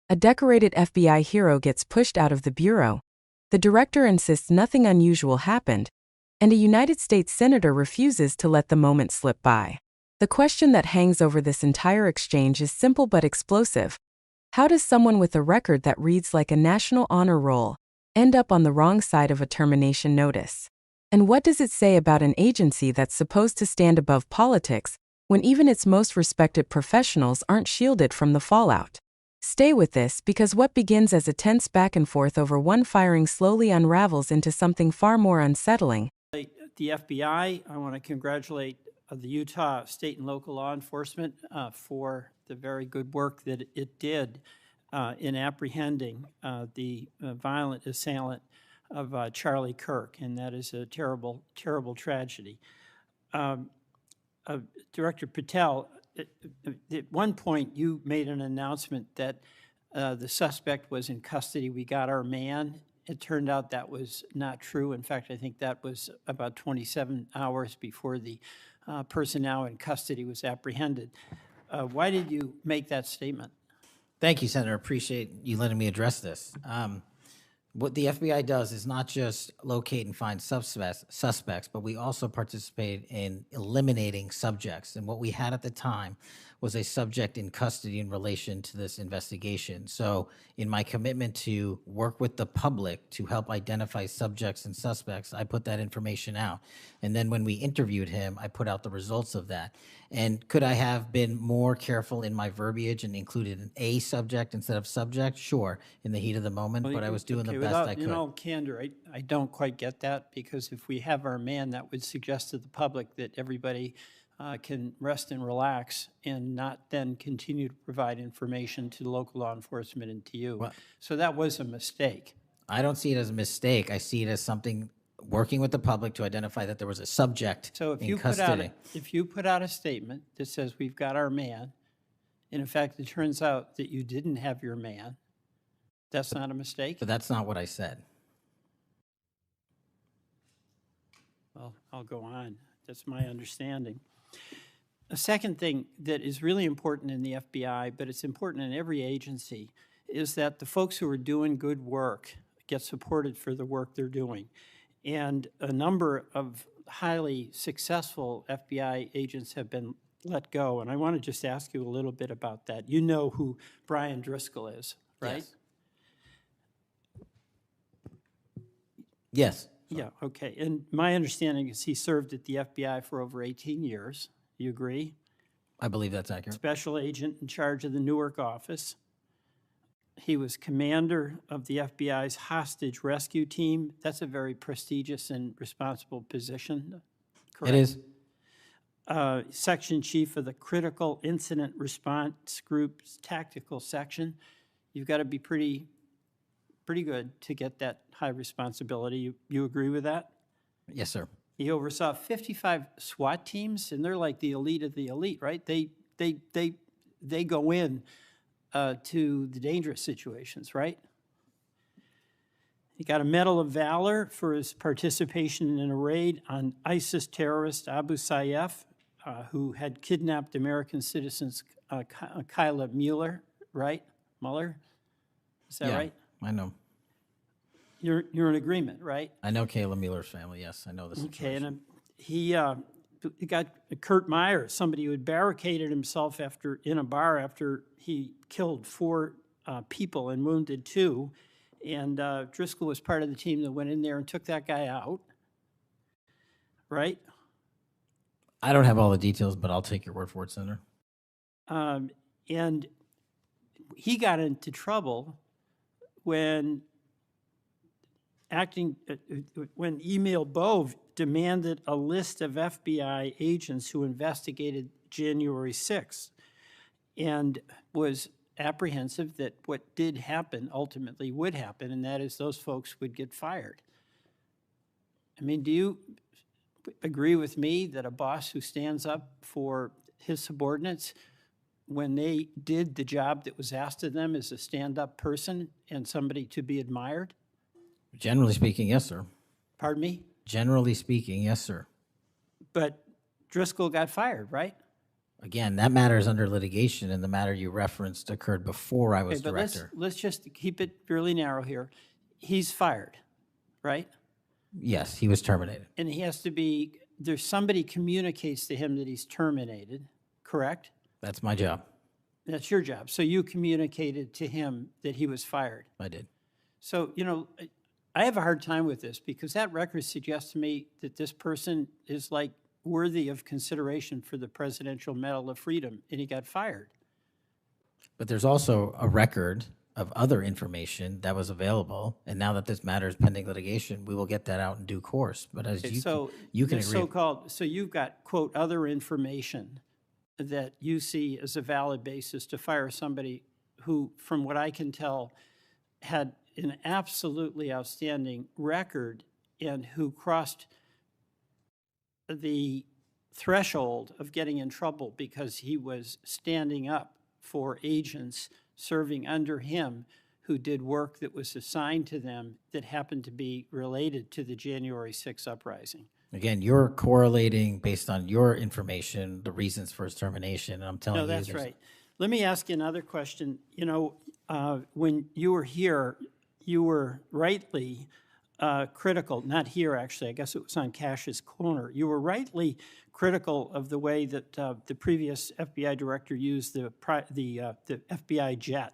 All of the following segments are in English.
A decorated FBI hero gets pushed out of the bureau. The director insists nothing unusual happened, and a United States senator refuses to let the moment slip by. The question that hangs over this entire exchange is simple but explosive. How does someone with a record that reads like a national honor roll end up on the wrong side of a termination notice? And what does it say about an agency that's supposed to stand above politics when even its most respected professionals aren't shielded from the fallout? Stay with this, because what begins as a tense back and forth over one firing slowly unravels into something far more unsettling. The FBI, I want to congratulate the Utah state and local law enforcement for the very good work that it did in apprehending the violent assailant of Charlie Kirk, and that is a terrible, terrible tragedy. Director Patel, at one point you made an announcement that the suspect was in custody. We got our man. It turned out that was not true. In fact, I think that was about 27 hours before the person now in custody was apprehended. Why did you make that statement? Thank you, Senator. Appreciate you letting me address this. What the FBI does is not just locate and find suspects, but we also participate in eliminating subjects. And what we had at the time was a subject in custody in relation to this investigation. So in my commitment to work with the public to help identify subjects and suspects, I put that information out. And then when we interviewed him, I put out the results of that. And could I have been more careful in my verbiage and included an A subject instead of subject? Sure, in the heat of the moment, but I was doing the best I could. In all candor, I don't quite get that, because if we have our man, that would suggest to the public that everybody can rest and relax and not then continue to provide information to local law enforcement and to you. So that was a mistake. I don't see it as a mistake. I see it as something working with the public to identify that there was a subject in custody. If you put out a statement that says we've got our man, and in fact it turns out that you didn't have your man, that's not a mistake? But that's not what I said. Well, I'll go on. That's my understanding. A second thing that is really important in the FBI, but it's important in every agency, is that the folks who are doing good work get supported for the work they're doing. And a number of highly successful FBI agents have been let go. And I want to just ask you a little bit about that. You know who Brian Driscoll is, right? Yes. Yeah, okay. And my understanding is he served at the FBI for over 18 years. You agree? I believe that's accurate. Special agent in charge of the Newark office. He was commander of the FBI's hostage rescue team. That's a very prestigious and responsible position, correct? It is. Section chief of the Critical Incident Response Group's tactical section. You've got to be pretty good to get that high responsibility. You agree with that? Yes, sir. He oversaw 55 SWAT teams, and they're like the elite of the elite, right? They go in to the dangerous situations, right? He got a Medal of Valor for his participation in a raid on ISIS terrorist Abu Sayyaf, who had kidnapped American citizens Kyla Mueller, right? Mueller? Is that right? I know. You're in agreement, right? I know Kayla Mueller's family, yes. I know this. Okay, and he got Kurt Meyer, somebody who had barricaded himself in a bar after he killed 4 people and wounded 2. And Driscoll was part of the team that went in there and took that guy out, right? I don't have all the details, but I'll take your word for it, Senator. And he got into trouble when Emil Bove demanded a list of FBI agents who investigated January 6th and was apprehensive that what did happen ultimately would happen, and that is those folks would get fired. I mean, do you agree with me that a boss who stands up for his subordinates when they did the job that was asked of them is a stand-up person and somebody to be admired? Generally speaking, yes, sir. Pardon me? Generally speaking, yes, sir. But Driscoll got fired, right? Again, that matter is under litigation, and the matter you referenced occurred before I was Okay, but director. let's just keep it really narrow here. He's fired, right? Yes, he was terminated. And he has to be, there's somebody communicates to him that he's terminated, correct? That's my job. That's your job. So you communicated to him that he was fired. I did. So, I have a hard time with this because that record suggests to me that this person is like worthy of consideration for the Presidential Medal of Freedom, and he got fired. But there's also a record of other information that was available, and now that this matter is pending litigation, we will get that out in due course. But as you can the agree, so-called, so you've got, quote, other information that you see as a valid basis to fire somebody who, from what I can tell, had an absolutely outstanding record and who crossed the threshold of getting in trouble because he was standing up for agents serving under him who did work that was assigned to them that happened to be related to the January 6th uprising. again, you're correlating based on your information the reasons for his termination, and I'm telling No, you, that's right. Let me ask you another question. When you were here, you were rightly critical, not here actually, I guess it was on Cash's Corner. You were rightly critical of the way that the previous FBI director used the FBI jet.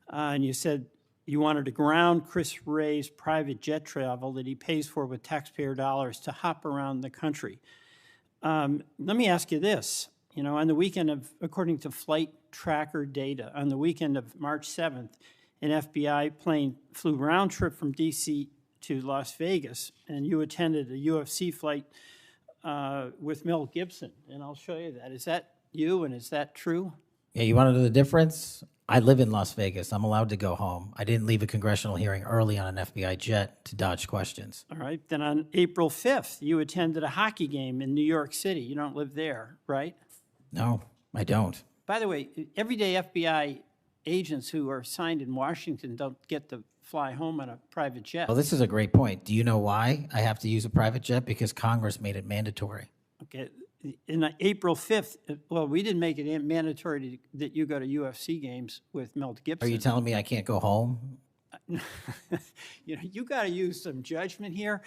And you said you wanted to ground Chris Wray's private jet travel that he pays for with taxpayer dollars to hop around the country. Let me ask you this. On the weekend of, according to flight tracker data, on the weekend of March 7th, an FBI plane flew round trip from D.C. to Las Vegas, and you attended a UFC fight with Mel Gibson, and I'll show you that. Is that you, and is that true? Yeah, you want to know the difference? I live in Las Vegas. I'm allowed to go home. I didn't leave a congressional hearing early on an FBI jet to dodge questions. All right. Then on April 5th, you attended a hockey game in New York City. You don't live there, right? No, I don't. By the way, everyday FBI agents who are assigned in Washington don't get to fly home on a private jet. Well, this is a great point. Do you know why I have to use a private jet? Because Congress made it mandatory. Okay. In April 5th, well, we didn't make it mandatory that you go to UFC games with Mel Gibson. Are you telling me I can't go home? You got to use some judgment here.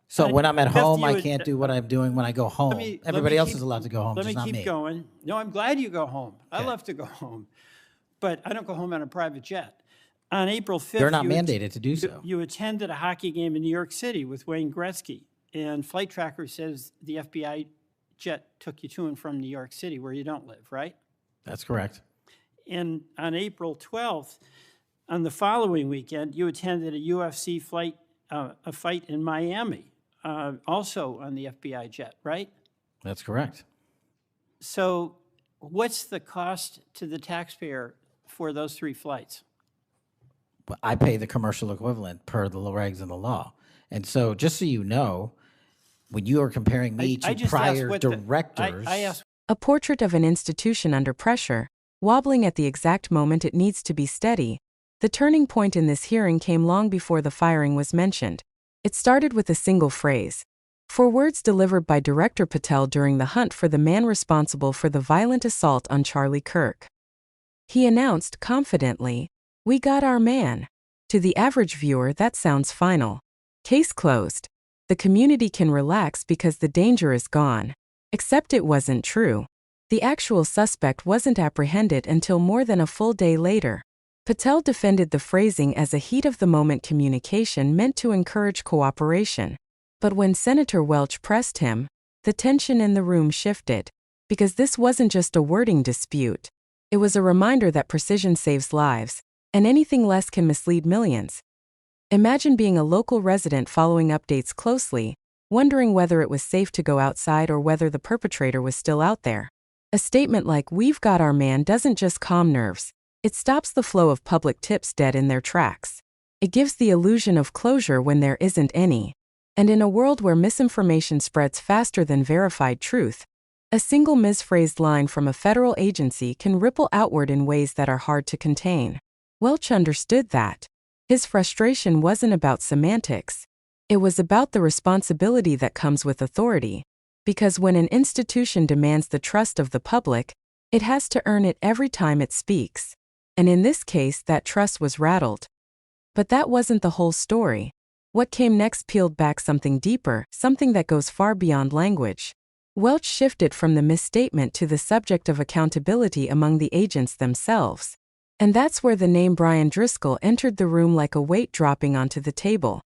So when I'm at home, I would- can't do what I'm doing when I go home. Everybody else is allowed to go home, Let just me not keep me. going. No, I'm glad you go home. I Okay. love to go home. But I don't go home on a private jet. On April 5th, They're not mandated to do so. You attended a hockey game in New York City with Wayne Gretzky, and Flight Tracker says the FBI jet took you to and from New York City, where you don't live, right? That's correct. And on April 12th, on the following weekend, you attended a UFC fight in Miami, also on the FBI jet, right? That's correct. So what's the cost to the taxpayer for those 3 flights? But I pay the commercial equivalent per the regs and the law. And so just so you know, when you are comparing me I to just asked prior what directors, I asked. A portrait of an institution under pressure, wobbling at the exact moment it needs to be steady. The turning point in this hearing came long before the firing was mentioned. It started with a single phrase. 4 words delivered by Director Patel during the hunt for the man responsible for the violent assault on Charlie Kirk. He announced confidently, "We got our man." To the average viewer, that sounds final. Case closed. The community can relax because the danger is gone. Except it wasn't true. The actual suspect wasn't apprehended until more than a full day later. Patel defended the phrasing as a heat-of-the-moment communication meant to encourage cooperation. But when Senator Welch pressed him, the tension in the room shifted. Because this wasn't just a wording dispute. It was a reminder that precision saves lives, and anything less can mislead millions. Imagine being a local resident following updates closely, wondering whether it was safe to go outside or whether the perpetrator was still out there. A statement like "We've got our man" doesn't just calm nerves, it stops the flow of public tips dead in their tracks. It gives the illusion of closure when there isn't any. And in a world where misinformation spreads faster than verified truth, a single misphrased line from a federal agency can ripple outward in ways that are hard to contain. Welch understood that. His frustration wasn't about semantics. It was about the responsibility that comes with authority. Because when an institution demands the trust of the public, it has to earn it every time it speaks. And in this case, that trust was rattled. But that wasn't the whole story. What came next peeled back something deeper, something that goes far beyond language. Welch shifted from the misstatement to the subject of accountability among the agents themselves. And that's where the name Brian Driscoll entered the room like a weight dropping onto the table.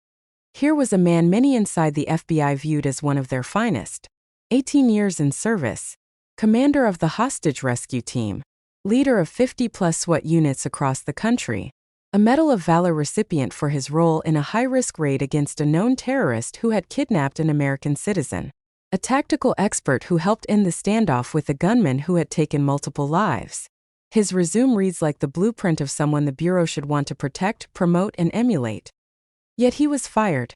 Here was a man many inside the FBI viewed as one of their finest. 18 years in service. Commander of the hostage rescue team. Leader of 50-plus SWAT units across the country. A Medal of Valor recipient for his role in a high-risk raid against a known terrorist who had kidnapped an American citizen. A tactical expert who helped end the standoff with a gunman who had taken multiple lives. His resume reads like the blueprint of someone the Bureau should want to protect, promote, and emulate. Yet he was fired.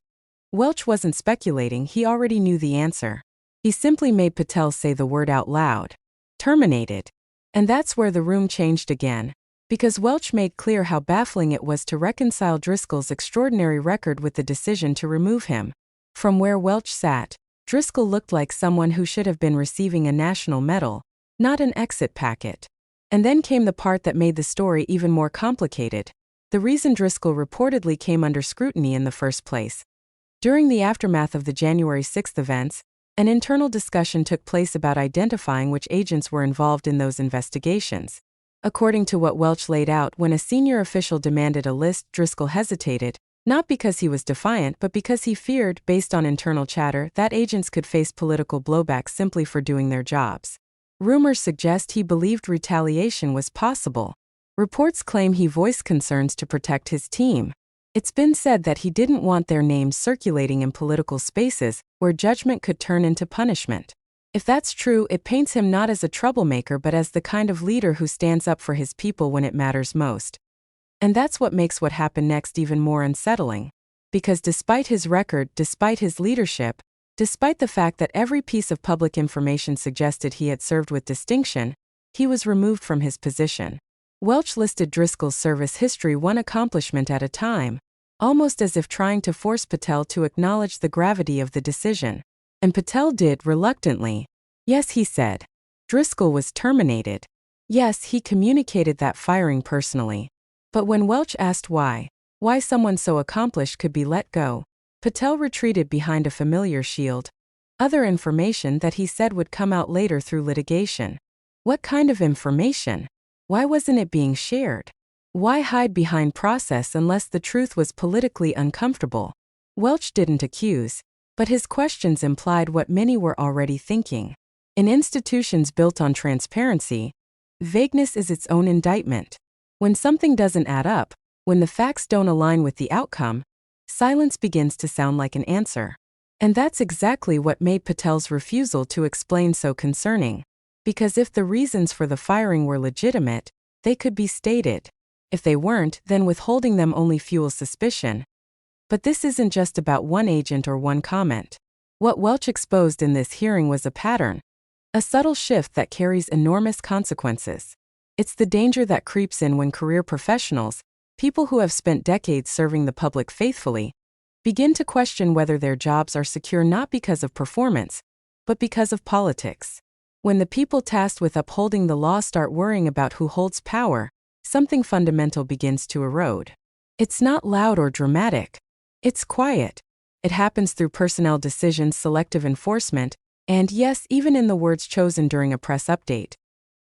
Welch wasn't speculating, he already knew the answer. He simply made Patel say the word out loud. Terminated. And that's where the room changed again. Because Welch made clear how baffling it was to reconcile Driscoll's extraordinary record with the decision to remove him. From where Welch sat, Driscoll looked like someone who should have been receiving a national medal, not an exit packet. And then came the part that made the story even more complicated. The reason Driscoll reportedly came under scrutiny in the first place. During the aftermath of the January 6th events, an internal discussion took place about identifying which agents were involved in those investigations. According to what Welch laid out, when a senior official demanded a list, Driscoll hesitated, not because he was defiant but because he feared, based on internal chatter, that agents could face political blowback simply for doing their jobs. Rumors suggest he believed retaliation was possible. Reports claim he voiced concerns to protect his team. It's been said that he didn't want their names circulating in political spaces where judgment could turn into punishment. If that's true, it paints him not as a troublemaker but as the kind of leader who stands up for his people when it matters most. And that's what makes what happened next even more unsettling. Because despite his record, despite his leadership, despite the fact that every piece of public information suggested he had served with distinction, he was removed from his position. Welch listed Driscoll's service history one accomplishment at a time, almost as if trying to force Patel to acknowledge the gravity of the decision. And Patel did, reluctantly. Yes, he said. Driscoll was terminated. Yes, he communicated that firing personally. But when Welch asked why someone so accomplished could be let go, Patel retreated behind a familiar shield. Other information that he said would come out later through litigation. What kind of information? Why wasn't it being shared? Why hide behind process unless the truth was politically uncomfortable? Welch didn't accuse, but his questions implied what many were already thinking. In institutions built on transparency, vagueness is its own indictment. When something doesn't add up, when the facts don't align with the outcome, silence begins to sound like an answer. And that's exactly what made Patel's refusal to explain so concerning. Because if the reasons for the firing were legitimate, they could be stated. If they weren't, then withholding them only fuels suspicion. But this isn't just about one agent or one comment. What Welch exposed in this hearing was a pattern. A subtle shift that carries enormous consequences. It's the danger that creeps in when career professionals, people who have spent decades serving the public faithfully, begin to question whether their jobs are secure not because of performance, but because of politics. When the people tasked with upholding the law start worrying about who holds power, something fundamental begins to erode. It's not loud or dramatic. It's quiet. It happens through personnel decisions, selective enforcement, and yes, even in the words chosen during a press update.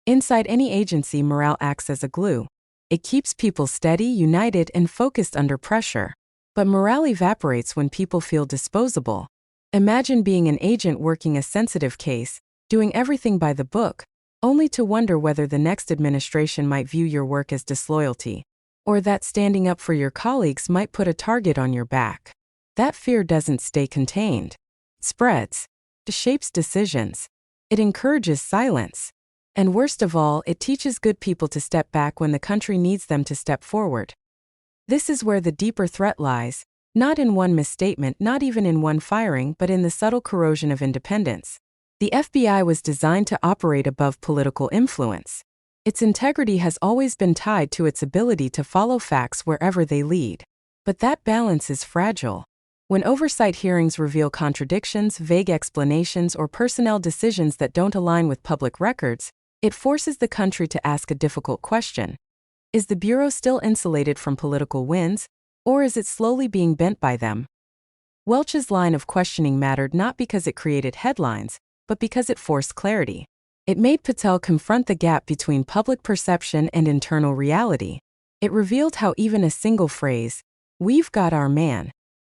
Inside any agency, morale acts as a glue. It keeps people steady, united, and focused under pressure. But morale evaporates when people feel disposable. Imagine being an agent working a sensitive case, doing everything by the book, only to wonder whether the next administration might view your work as disloyalty, or that standing up for your colleagues might put a target on your back. That fear doesn't stay contained. It spreads. It shapes decisions. It encourages silence. And worst of all, it teaches good people to step back when the country needs them to step forward. This is where the deeper threat lies, not in one misstatement, not even in one firing, but in the subtle corrosion of independence. The FBI was designed to operate above political influence. Its integrity has always been tied to its ability to follow facts wherever they lead. But that balance is fragile. When oversight hearings reveal contradictions, vague explanations, or personnel decisions that don't align with public records, it forces the country to ask a difficult question. Is the Bureau still insulated from political winds, or is it slowly being bent by them? Welch's line of questioning mattered not because it created headlines, but because it forced clarity. It made Patel confront the gap between public perception and internal reality. It revealed how even a single phrase, "We've got our man,"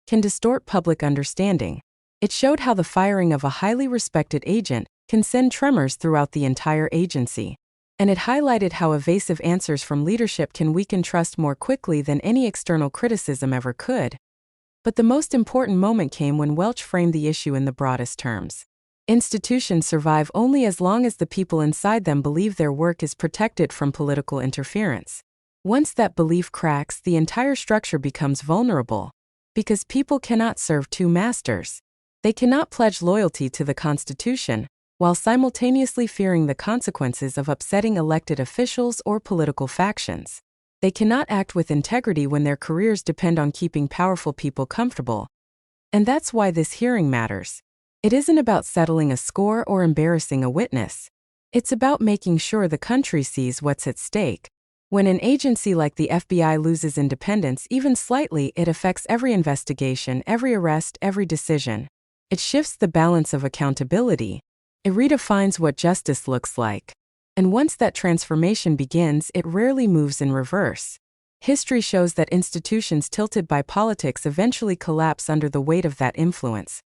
can distort public understanding. It showed how the firing of a highly respected agent can send tremors throughout the entire agency. And it highlighted how evasive answers from leadership can weaken trust more quickly than any external criticism ever could. But the most important moment came when Welch framed the issue in the broadest terms. Institutions survive only as long as the people inside them believe their work is protected from political interference. Once that belief cracks, the entire structure becomes vulnerable. Because people cannot serve two masters. They cannot pledge loyalty to the Constitution, while simultaneously fearing the consequences of upsetting elected officials or political factions. They cannot act with integrity when their careers depend on keeping powerful people comfortable. And that's why this hearing matters. It isn't about settling a score or embarrassing a witness. It's about making sure the country sees what's at stake. When an agency like the FBI loses independence even slightly, it affects every investigation, every arrest, every decision. It shifts the balance of accountability. It redefines what justice looks like. And once that transformation begins, it rarely moves in reverse. History shows that institutions tilted by politics eventually collapse under the weight of that influence.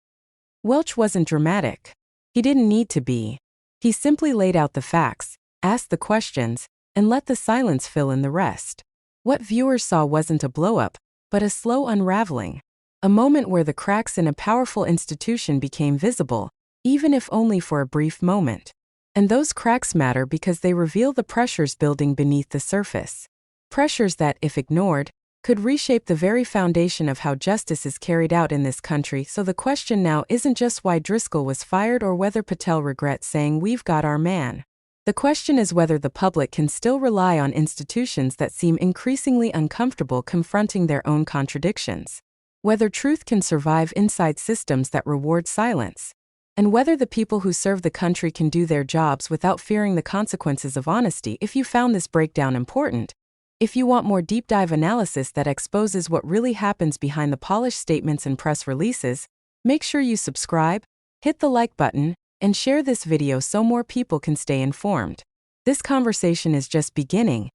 Welch wasn't dramatic. He didn't need to be. He simply laid out the facts, asked the questions, and let the silence fill in the rest. What viewers saw wasn't a blow-up, but a slow unraveling. A moment where the cracks in a powerful institution became visible, even if only for a brief moment. And those cracks matter because they reveal the pressures building beneath the surface. Pressures that, if ignored, could reshape the very foundation of how justice is carried out in this country. So the question now isn't just why Driscoll was fired or whether Patel regrets saying "we've got our man." The question is whether the public can still rely on institutions that seem increasingly uncomfortable confronting their own contradictions. Whether truth can survive inside systems that reward silence. And whether the people who serve the country can do their jobs without fearing the consequences of honesty. If you found this breakdown important, if you want more deep dive analysis that exposes what really happens behind the polished statements and press releases, make sure you subscribe, hit the like button, and share this video so more people can stay informed. This conversation is just beginning,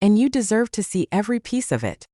and you deserve to see every piece of it.